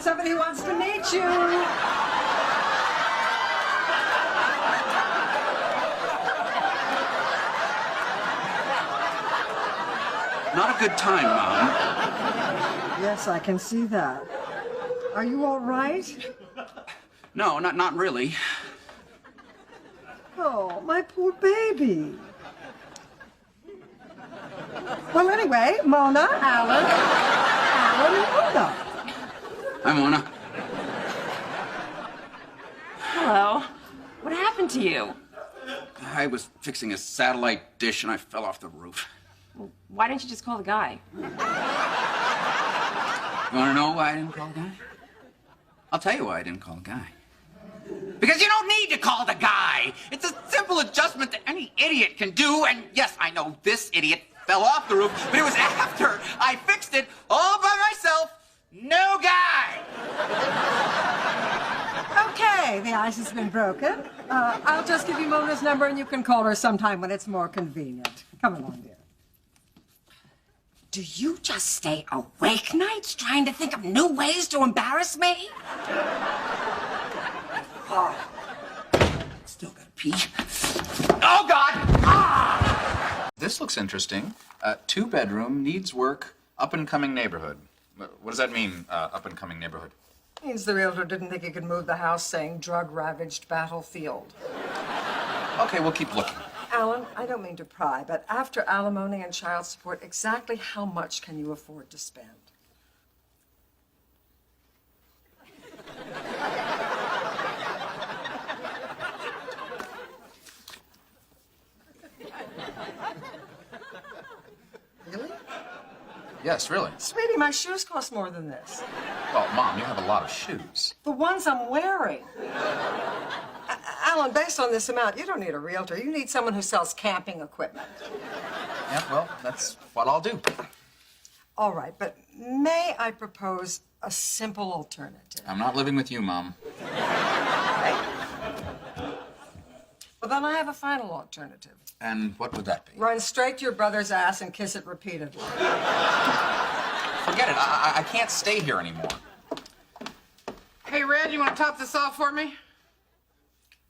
somebody wants to meet you. Not a good time, Mom. Yes, I can see that. Are you all right? No, not really. Oh, my poor baby. Well, anyway, Mona, Alan, and Mona. Hi, Mona. Hello. What happened to you? I was fixing a satellite dish and I fell off the roof. Well, why didn't you just call the guy? You want to know why I didn't call the guy? I'll tell you why I didn't call the guy. Because you don't need to call the guy. It's a simple adjustment that any idiot can do. And yes, I know this idiot fell off the roof, but it was after I fixed it all by myself. No guy. Okay, the ice has been broken. I'll just give you Mona's number and you can call her sometime when it's more convenient. Come along, dear. Do you just stay awake nights trying to think of new ways to embarrass me? Oh. Still gotta pee. Oh, God! Ah! This looks interesting. 2-bedroom, needs work, up-and-coming neighborhood. What does that mean, up-and-coming neighborhood? Means the realtor didn't think he could move the house, saying drug-ravaged battlefield. Okay, we'll keep looking. Alan, I don't mean to pry, but after alimony and child support, exactly how much can you afford to spend? Really? Yes, really. Sweetie, my shoes cost more than this. Well, Mom, you have a lot of shoes. The ones I'm wearing. Alan, based on this amount, you don't need a realtor. You need someone who sells camping equipment. Yeah, well, that's what I'll do. All right, but may I propose a simple alternative? I'm not living with you, Mom. Well, then I have a final alternative. And what would that be? Run straight to your brother's ass and kiss it repeatedly. Forget it. I can't stay here anymore. Hey, Red, you want to top this off for me?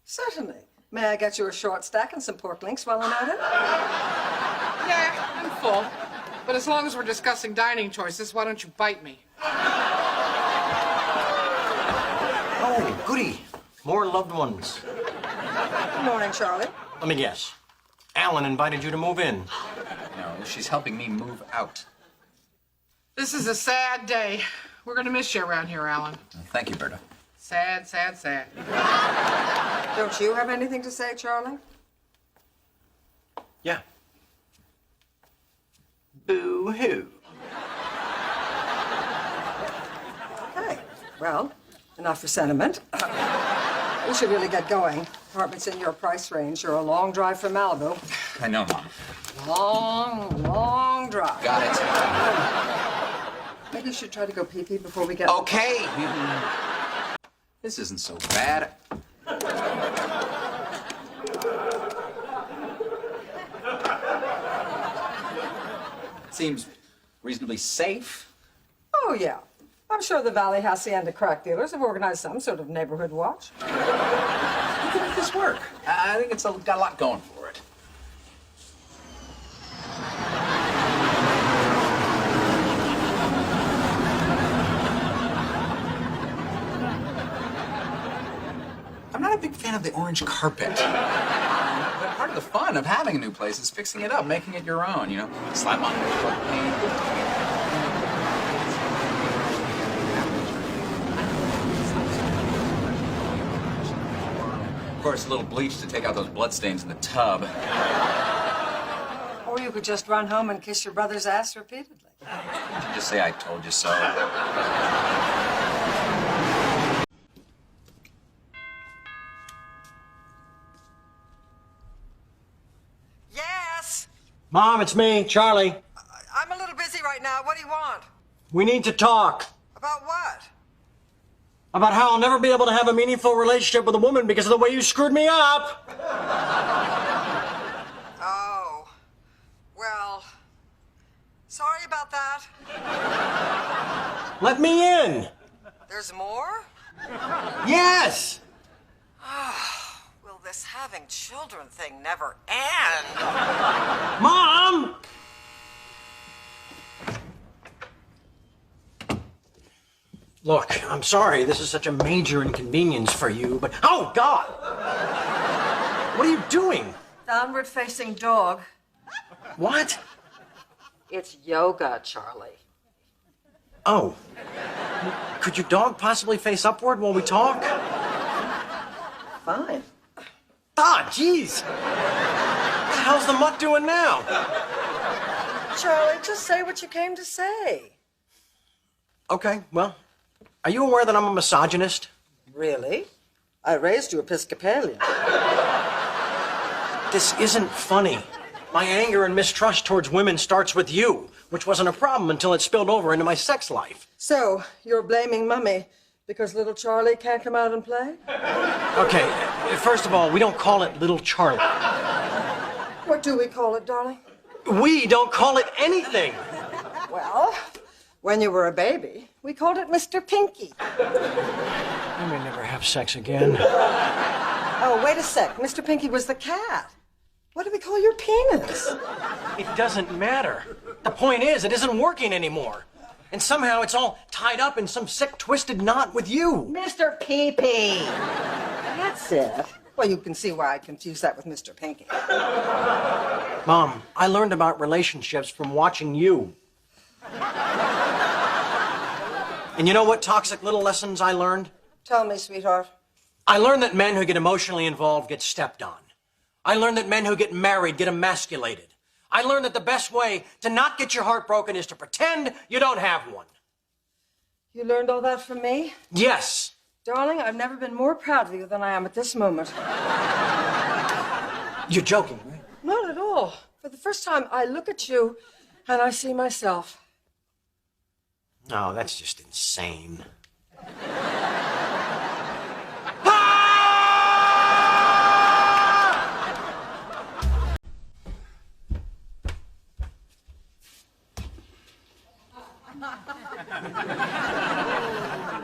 Certainly. May I get you a short stack and some pork links while I'm at it? Yeah, I'm full. But as long as we're discussing dining choices, why don't you bite me? Oh, goody. More loved ones. Good morning, Charlie. Let me guess. Alan invited you to move in. No, she's helping me move out. This is a sad day. We're going to miss you around here, Alan. Thank you, Berta. Sad, sad, sad. Don't you have anything to say, Charlie? Yeah. Boo-hoo. Okay. Well, enough for sentiment. We should really get going. Apartment's in your price range. You're a long drive from Malibu. I know, Mom. Long drive. Got it. Maybe you should try to go pee-pee before we get... Okay. This isn't so bad. Seems reasonably safe. Oh, yeah. I'm sure the Valley Hacienda crack dealers have organized some sort of neighborhood watch. We can make this work. I think it's got a lot going for it. I'm not a big fan of the orange carpet. But part of the fun of having a new place is fixing it up, making it your own, you know? Slap on it. Of course, a little bleach to take out those bloodstains in the tub. Or you could just run home and kiss your brother's ass repeatedly. Did you just say I told you so? Yes! Mom, it's me, Charlie. I'm a little busy right now. What do you want? We need to talk About what? about how I'll never be able to have a meaningful relationship with a woman because of the way you screwed me up. Oh. Well, sorry about that. Let me in. There's more? Yes! Will this having children thing never end? Mom! Look, I'm sorry this is such a major inconvenience for you, but... Oh, God! What are you doing? Downward facing dog. What? It's yoga, Charlie. Oh. Could your dog possibly face upward while we talk? Fine. Ah, jeez! What the hell's the mutt doing now? Charlie, just say what you came to say. Okay, well, are you aware that I'm a misogynist? Really? I raised you Episcopalian. This isn't funny. My anger and mistrust towards women starts with you, which wasn't a problem until it spilled over into my sex life. So, you're blaming Mummy because little Charlie can't come out and play? Okay, first of all, we don't call it Little Charlie. What do we call it, darling? We don't call it anything. Well, when you were a baby, we called it Mr. Pinky. We may never have sex again. Oh, wait a sec. Mr. Pinky was the cat. What do we call your penis? It doesn't matter. The point is, it isn't working anymore. And somehow it's all tied up in some sick, twisted knot with you. Mr. Pee-Pee. That's it. Well, you can see why I confused that with Mr. Pinky. Mom, I learned about relationships from watching you. And you know what toxic little lessons I learned? Tell me, sweetheart. I learned that men who get emotionally involved get stepped on. I learned that men who get married get emasculated. I learned that the best way to not get your heart broken is to pretend you don't have one. You learned all that from me? Yes. Darling, I've never been more proud of you than I am at this moment. You're joking, right? Not at all. For the first time, I look at you and I see myself. No, that's just insane.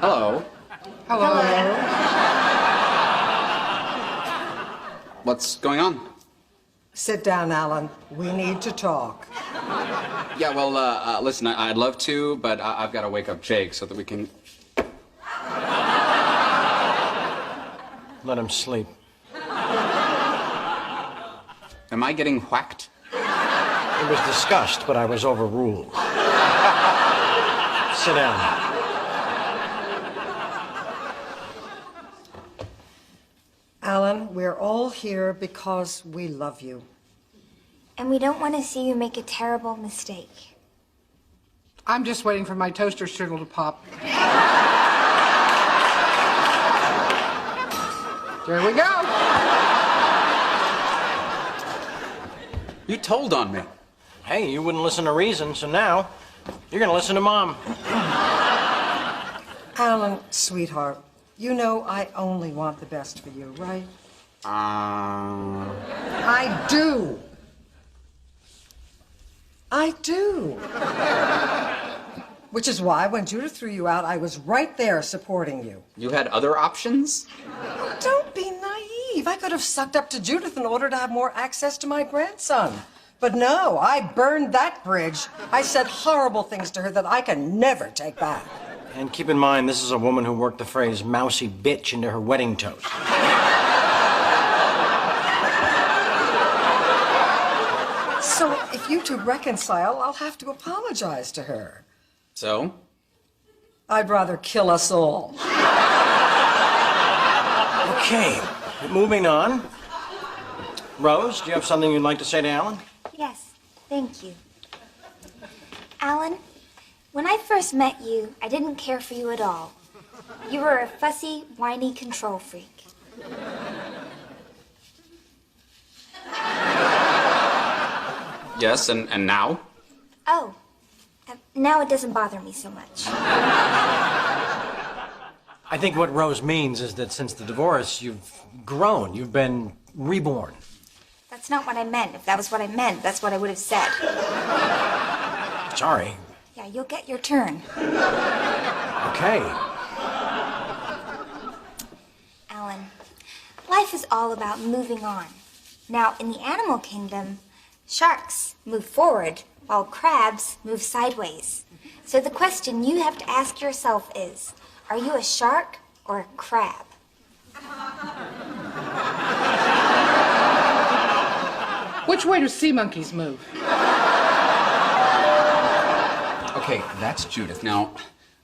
Hello. Hello. What's going on? Sit down, Alan. We need to talk. Yeah, well, listen, I'd love to, but I've got to wake up Jake so that we can... Let him sleep. Am I getting whacked? It was discussed, but I was overruled. Sit down. Alan, we're all here because we love you. And we don't want to see you make a terrible mistake. I'm just waiting for my toaster strudel to pop. There we go. You told on me. Hey, you wouldn't listen to reason, so now you're gonna listen to Mom. Alan, sweetheart, you know I only want the best for you, right? I do. I do. Which is why when Judith threw you out, I was right there supporting you. You had other options? Don't be naive. I could have sucked up to Judith in order to have more access to my grandson. But no, I burned that bridge. I said horrible things to her that I can never take back. And keep in mind, this is a woman who worked the phrase mousy bitch into her wedding toast. So if you two reconcile, I'll have to apologize to her. So? I'd rather kill us all. Okay, moving on. Rose, do you have something you'd like to say to Alan? Yes, thank you. Alan, when I first met you, I didn't care for you at all. You were a fussy, whiny control freak. Yes, and now? Oh, now it doesn't bother me so much. I think what Rose means is that since the divorce, you've grown. You've been reborn. That's not what I meant. If that was what I meant, that's what I would have said. Sorry. Yeah, you'll get your turn. Okay. life is all about moving on. Now, in the animal kingdom, sharks move forward while crabs move sideways. So the question you have to ask yourself is, are you a shark or a crab? Which way do sea monkeys move? Okay, that's Judith. Now,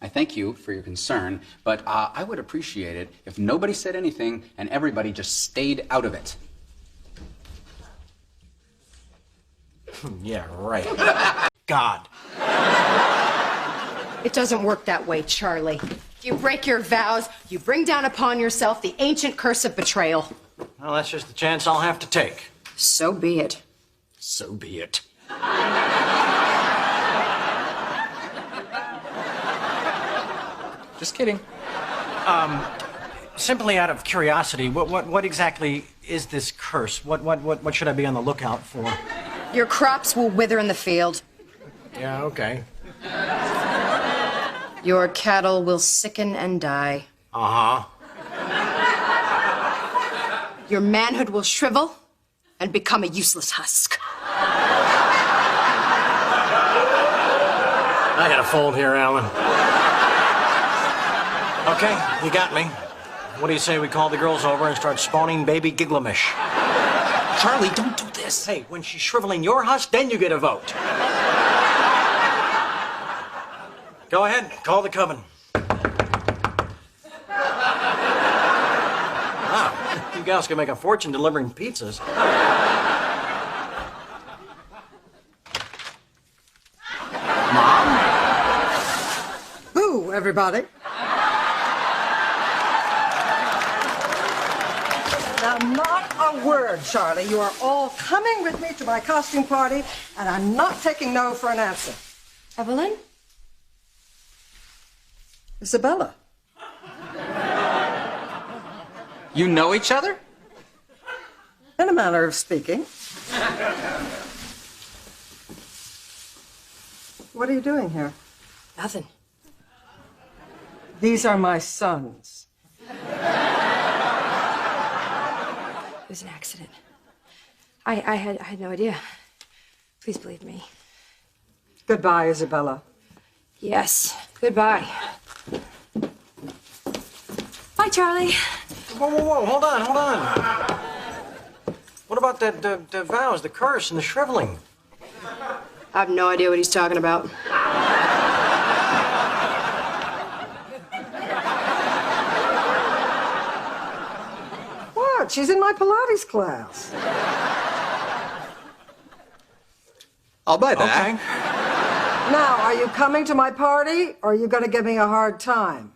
I thank you for your concern, but I would appreciate it if nobody said anything and everybody just stayed out of it. Yeah, right. God. It doesn't work that way, Charlie. You break your vows, you bring down upon yourself the ancient curse of betrayal. Well, that's just the chance I'll have to take. So be it. So be it. Just kidding. Simply out of curiosity, what exactly is this curse? What should I be on the lookout for? Your crops will wither in the field. Yeah, okay. Your cattle will sicken and die. Uh-huh. Your manhood will shrivel and become a useless husk. I got a fold here, Alan. Okay, you got me. What do you say we call the girls over and start spawning baby Giglamish? Charlie, don't do this. Hey, when she's shriveling your husk, then you get a vote. Go ahead, call the coven. Wow, you gals can make a fortune delivering pizzas. Who, everybody? Now, not a word, Charlie. You are all coming with me to my costume party, and I'm not taking no for an answer. Evelyn? Isabella. You know each other? In a manner of speaking. What are you doing here? Nothing. These are my sons. It was an accident. I had no idea. Please believe me. Goodbye, Isabella. Yes. Goodbye. Bye, Charlie. Whoa, hold on. What about the vows, the curse, and the shriveling? I have no idea what he's talking about. What? She's in my Pilates class. I'll buy that. Okay. Now, are you coming to my party, or are you going to give me a hard time?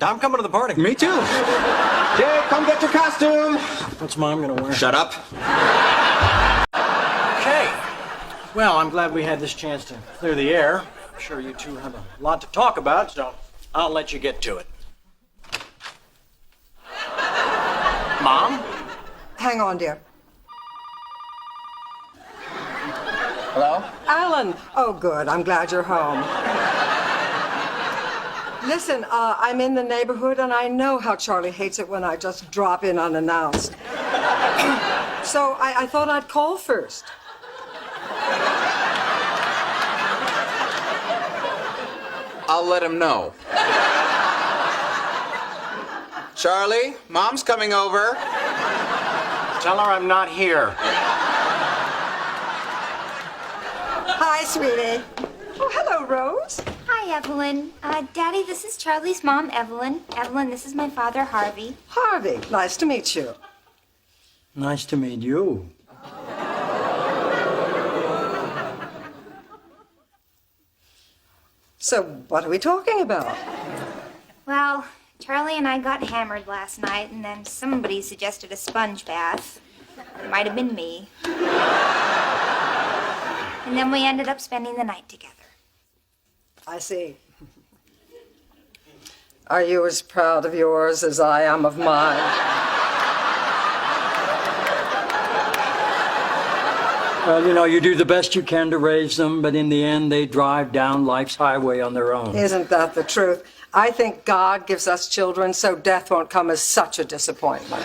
I'm coming to the party. Me too. Jay, come get your costume. What's Mom gonna wear? Shut up. Okay. Well, I'm glad we had this chance to clear the air. I'm sure you two have a lot to talk about, so I'll let you get to it. Mom? Hang on, dear. Hello? Alan. Oh, good. I'm glad you're home. Listen, I'm in the neighborhood, and I know how Charlie hates it when I just drop in unannounced. So I thought I'd call first. I'll let him know. Charlie, Mom's coming over. Tell her I'm not here. Hi, sweetie. Oh, hello, Rose. Hi, Evelyn. Daddy, this is Charlie's mom, Evelyn. Evelyn, this is my father, Harvey. Harvey, nice to meet you. Nice to meet you. So, what are we talking about? Well, Charlie and I got hammered last night, and then somebody suggested a sponge bath. It might have been me. And then we ended up spending the night together. I see. Are you as proud of yours as I am of mine? Well, you know, you do the best you can to raise them, but in the end, they drive down life's highway on their own. Isn't that the truth? I think God gives us children so death won't come as such a disappointment.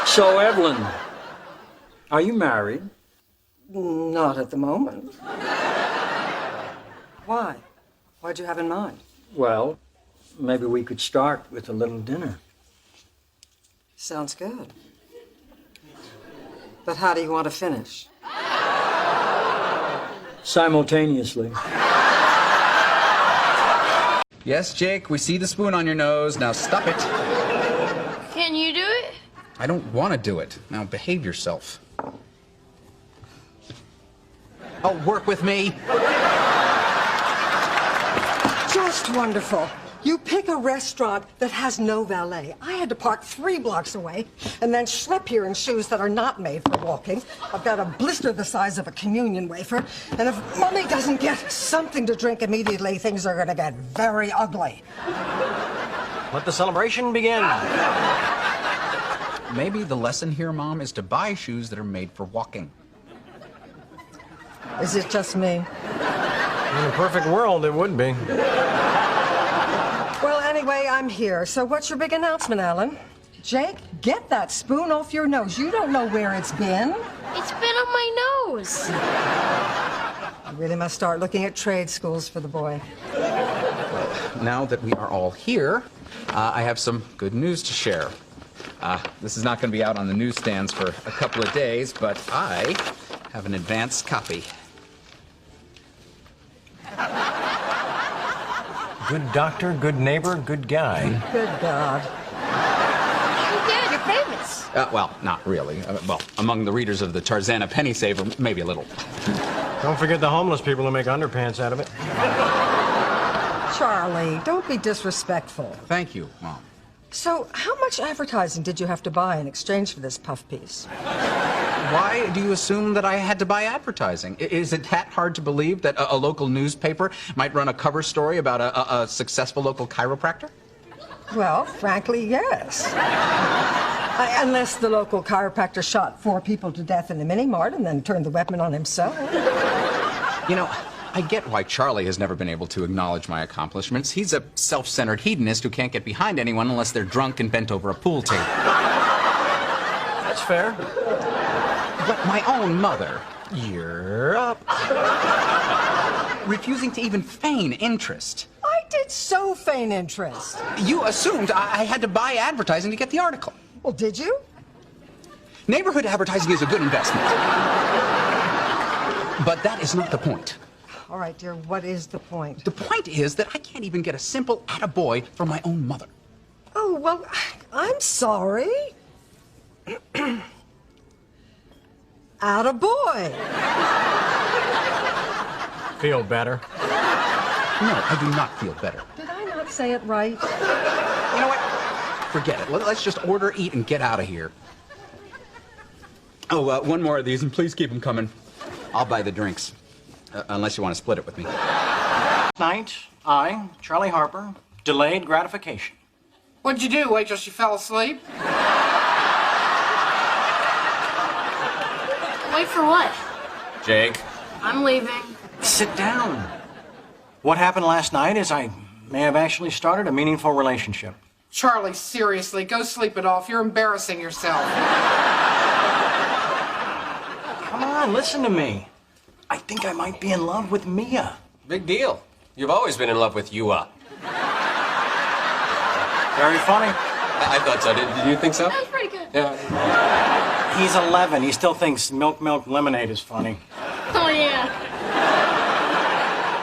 So, Evelyn, are you married? Not at the moment. Why? What'd you have in mind? Well, maybe we could start with a little dinner. Sounds good. But how do you want to finish? Simultaneously. Yes, Jake, we see the spoon on your nose. Now stop it. Can you do it? I don't want to do it. Now behave yourself. Oh, work with me. Just wonderful. You pick a restaurant that has no valet. I had to park 3 blocks away and then schlep here in shoes that are not made for walking. I've got a blister the size of a communion wafer. And if Mommy doesn't get something to drink immediately, things are going to get very ugly. Let the celebration begin. Maybe the lesson here, Mom, is to buy shoes that are made for walking. Is it just me? In a perfect world, it would be. Well, anyway, I'm here. So what's your big announcement, Alan? Jake, get that spoon off your nose. You don't know where it's been. It's been on my nose. You really must start looking at trade schools for the boy. Now that we are all here, I have some good news to share. This is not going to be out on the newsstands for a couple of days, but I have an advance copy. Good doctor, good neighbor, good guy. Good God. Dad, you're famous. Well, not really. Well, among the readers of the Tarzana Penny Saver, maybe a little. Don't forget the homeless people who make underpants out of it. Charlie, don't be disrespectful. Thank you, Mom. So, how much advertising did you have to buy in exchange for this puff piece? Why do you assume that I had to buy advertising? Is it that hard to believe that a local newspaper might run a cover story about a successful local chiropractor? Well, frankly, yes. Unless the local chiropractor shot 4 people to death in a mini-mart and then turned the weapon on himself. You know, I get why Charlie has never been able to acknowledge my accomplishments. He's a self-centered hedonist who can't get behind anyone unless they're drunk and bent over a pool table. That's fair. But my own mother, you're up, refusing to even feign interest. I did so feign interest. You assumed I had to buy advertising to get the article. Well, did you? Neighborhood advertising is a good investment. But that is not the point. All right, dear, what is the point? The point is that I can't even get a simple attaboy from my own mother. Oh, well, I'm sorry. Attaboy. Feel better. No, I do not feel better. Did I not say it right? You know what? Forget it. Let's just order, eat, and get out of here. Oh, one more of these, and please keep them coming. I'll buy the drinks. Unless you want to split it with me. Night, I, Charlie Harper, delayed gratification. What'd you do? Wait till she fell asleep? Wait for what? Jake. I'm leaving. Sit down. What happened last night is I may have actually started a meaningful relationship. Charlie, seriously, go sleep it off. You're embarrassing yourself. Come on, listen to me. I think I might be in love with Mia. Big deal. You've always been in love with Yua. Very funny. I thought so. Did you think so? That was pretty good. Yeah. He's 11. He still thinks milk lemonade is funny. Oh, yeah.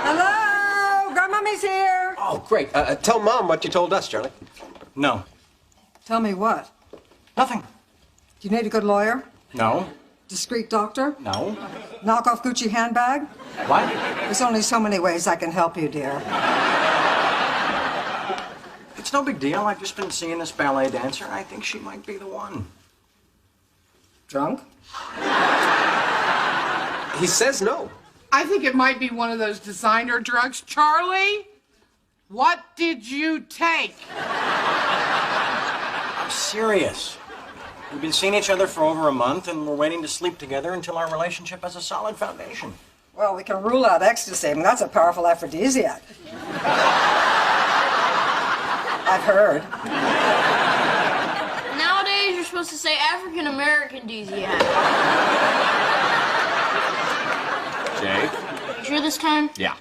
Hello? Grandmommy's here. Oh, great. Tell Mom what you told us, Charlie. No. Tell me what? Nothing. Do you need a good lawyer? No. Discreet doctor? No. Knockoff Gucci handbag? What? There's only so many ways I can help you, dear. It's no big deal. I've just been seeing this ballet dancer. I think she might be the one. Drunk? He says no. I think it might be one of those designer drugs. Charlie, what did you take? I'm serious. We've been seeing each other for over a month, and we're waiting to sleep together until our relationship has a solid foundation. Well, we can rule out ecstasy. I mean, that's a powerful aphrodisiac. I've heard. Nowadays, you're supposed to say African American DZI. Jake? You sure this time? Yeah.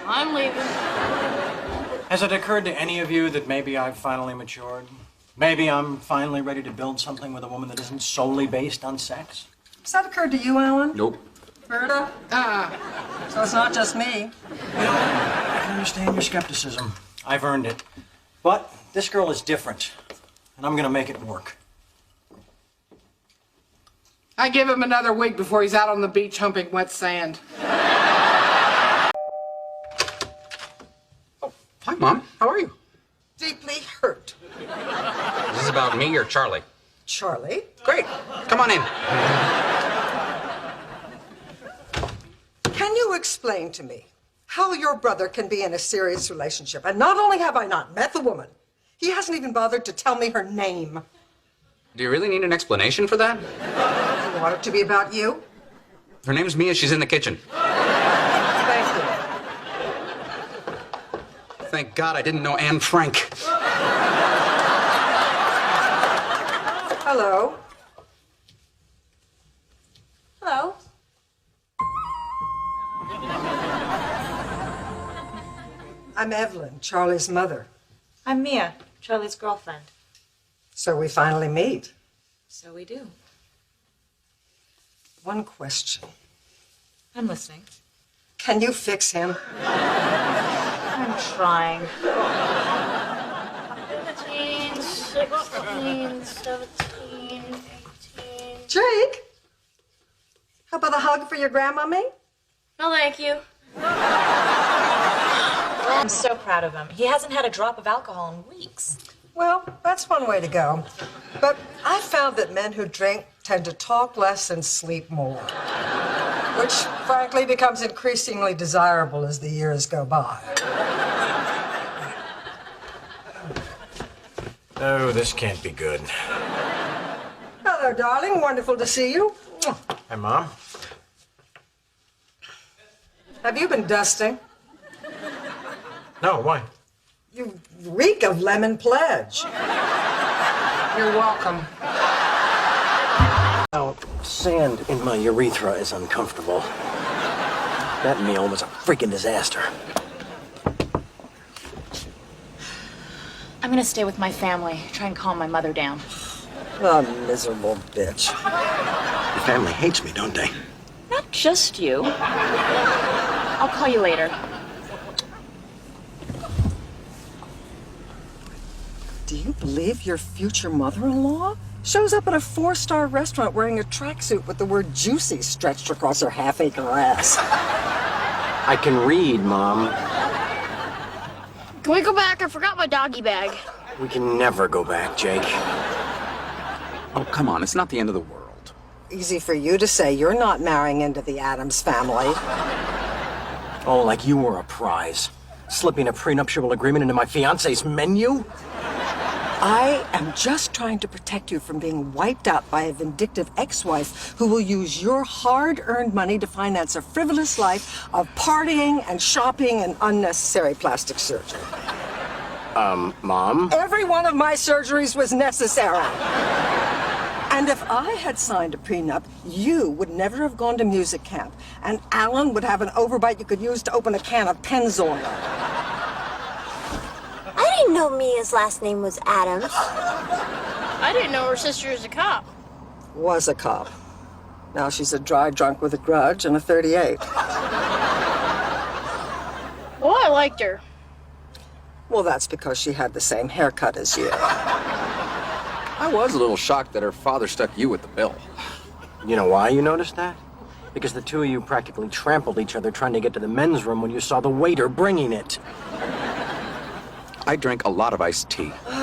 I'm leaving. Has it occurred to any of you that maybe I've finally matured? Maybe I'm finally ready to build something with a woman that isn't solely based on sex? Has that occurred to you, Alan? Nope. Berta? So it's not just me. I can understand your skepticism. I've earned it. But this girl is different, and I'm gonna make it work. I give him another week before he's out on the beach humping wet sand. Hi, Mom. How are you? Deeply hurt. Is this about me or Charlie? Charlie? Great. Come on in. Can you explain to me how your brother can be in a serious relationship? And not only have I not met the woman, he hasn't even bothered to tell me her name. Do you really need an explanation for that? You want it to be about you? Her name's Mia. She's in the kitchen. Thank you. Thank God I didn't know Anne Frank. Hello. Hello. I'm Evelyn, Charlie's mother. I'm Mia, Charlie's girlfriend. So we finally meet. So we do. One question. I'm listening. Can you fix him? I'm trying. 15, 16, 17, 18. Jake, how about a hug for your grandmommy? No, thank you. I'm so proud of him. He hasn't had a drop of alcohol in weeks. Well, that's one way to go. But I found that men who drink tend to talk less and sleep more, which frankly becomes increasingly desirable as the years go by. Oh, this can't be good. Hello, darling. Wonderful to see you. Hi, Mom. Have you been dusting? No, why? You reek of lemon pledge. You're welcome. Now, sand in my urethra is uncomfortable. That meal was a freaking disaster. I'm gonna stay with my family, try and calm my mother down. A miserable bitch. Your family hates me, don't they? Not just you. I'll call you later. Do you believe your future mother-in-law shows up at a 4-star restaurant wearing a tracksuit with the word juicy stretched across her half-acre ass? I can read, Mom. Can we go back? I forgot my doggy bag. We can never go back, Jake. Oh, come on. It's not the end of the world. Easy for you to say. You're not marrying into the Addams family. Oh, like you were a prize. Slipping a prenuptial agreement into my fiancé's menu? I am just trying to protect you from being wiped out by a vindictive ex-wife who will use your hard-earned money to finance a frivolous life of partying and shopping and unnecessary plastic surgery. Mom? Every one of my surgeries was necessary. And if I had signed a prenup, you would never have gone to music camp, and Alan would have an overbite you could use to open a can of Pennzoil. I didn't know Mia's last name was Adams. I didn't know her sister was a cop. Was a cop. Now she's a dry drunk with a grudge and a 38. Well, I liked her. Well, that's because she had the same haircut as you. I was a little shocked that her father stuck you with the bill. You know why you noticed that? Because the two of you practically trampled each other trying to get to the men's room when you saw the waiter bringing it. I drank a lot of iced tea. Well,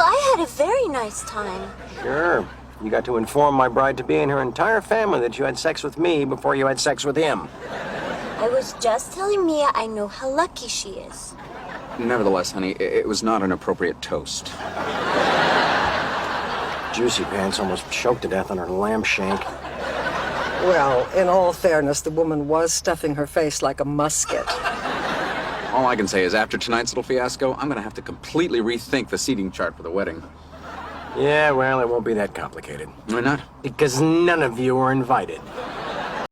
I had a very nice time. Sure. You got to inform my bride-to-be and her entire family that you had sex with me before you had sex with him. I was just telling Mia I know how lucky she is. Nevertheless, honey, it was not an appropriate toast. Juicy Pants almost choked to death on her lamb shank. Well, in all fairness, the woman was stuffing her face like a musket. All I can say is after tonight's little fiasco, I'm going to have to completely rethink the seating chart for the wedding. Yeah, well, it won't be that complicated. Why not? Because none of you were invited.